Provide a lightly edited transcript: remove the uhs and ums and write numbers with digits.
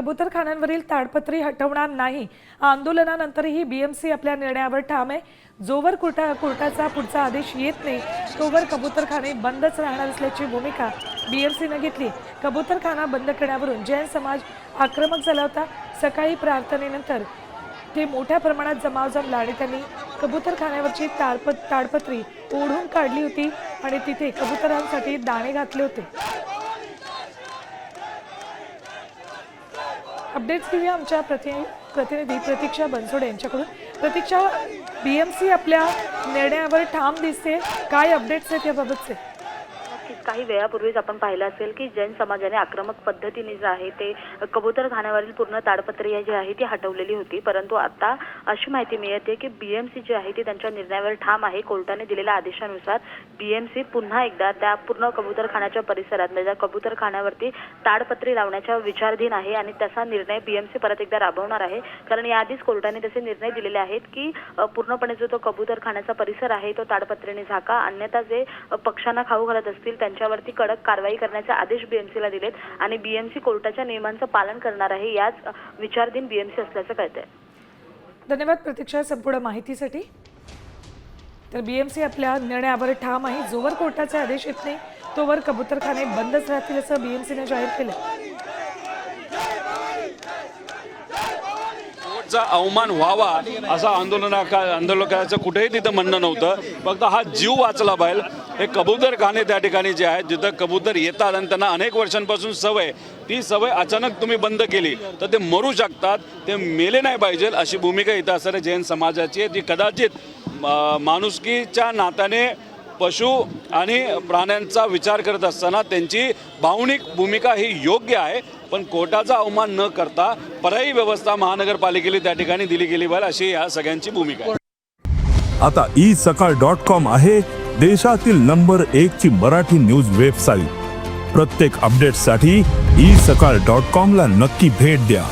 कबूतरखान्यांवरील ताडपत्री हटवणार नाही। आंदोलनानंतरही बीएमसी आपल्या निर्णयावर ठाम आहे। जोवर कोर्टाचा पुढचा आदेश येत नाही तोवर कबूतरखाने बंदच राहणार असल्याची भूमिका बीएमसीने घेतली। कबूतरखाना बंद करण्यावरून जैन समाज आक्रमक झाला होता। सकाळी प्रार्थनेनंतर ते मोठ्या प्रमाणात जमाव जमला आणि त्यांनी कबूतरखान्यावरची ताडपत्री ओढून काढली होती आणि तिथे कबूतरांसाठी दाणे घातले होते। अपडेट्स घेऊया आमच्या प्रतिनिधी प्रतीक्षा बनसोडे यांच्याकडून। प्रतीक्षा, बीएमसी आपल्या निर्णयावर ठाम दिसते, काय अपडेट्स आहेत याबाबतचे? काही वेळापूर्वीच आपण पाहिलं असेल की जैन समाजाने आक्रमक पद्धतीने जे आहे ते कबूतरखान्यावरील पूर्ण ताडपत्री जी आहे ती हटवलेली होती, परंतु आता अशी माहिती मिळते की बीएमसी जी आहे ती त्यांच्या निर्णयावर ठाम आहे। कोर्टाने दिलेल्या आदेशानुसार बीएमसी पुन्हा एकदा त्या पूर्ण कबूतरखान्याच्या परिसरात म्हणजे कबूतरखान्यावरती ताडपत्री लावण्याच्या विचाराधीन आहे आणि त्याचा निर्णय बीएमसी परत एकदा राबवणार आहे। कारण याआधीच कोर्टाने तसे निर्णय दिलेले आहेत की पूर्णपणे जो तो कबूतरखान्याचा परिसर आहे तो ताडपत्रीने झाका, अन्यथा जे पक्ष्यांना खाऊ घालत असतील त्यांच्यावरती कडक कारवाई करण्याचे आदेश बीएमसीला दिलेत आणि बीएमसी कोर्टाच्या नियमांचं पालन करणार आहे, याच विचाराधीन बीएमसी असल्याचं कळतंय। धन्यवाद प्रतीक्षा संपूर्ण माहितीसाठी। तर बीएमसी आपल्या निर्णयावर ठाम आहे। जोवर कोर्टाचे आदेश येत नाही तोवर कबूतरखाने बंदच राहतील असं बीएमसीने जाहीर केलं। चा अवमान व्हावा असं आंदोलकाचं कुठेही तिथं म्हणणं नव्हतं, फक्त हा जीव वाचला पाहिजे। हे कबूतरखाने त्या ठिकाणी जे आहेत जिथं कबूतर येतात आणि त्यांना अनेक वर्षांपासून सवय, ती सवय अचानक तुम्ही बंद केली तर ते मरू शकतात, ते मेले नाही पाहिजे अशी भूमिका इथं असणाऱ्या जैन समाजाची आहे, जी कदाचित माणुसकीच्या नात्याने पशु आणि प्राण्यांचा विचार करत असताना त्यांची भावनिक भूमिका ही योग्य आहे, पण कोर्टाचा अवमान न करता पर्यायी व्यवस्था महानगरपालिकेने त्या ठिकाणी दिली गेली पाहिजे अशी या सगळ्यांची भूमिका आहे। आता isakal.com आहे देशातील नंबर 1 ची मराठी न्यूज वेबसाईट। प्रत्येक अपडेटसाठी isakal.com ला नक्की भेट द्या।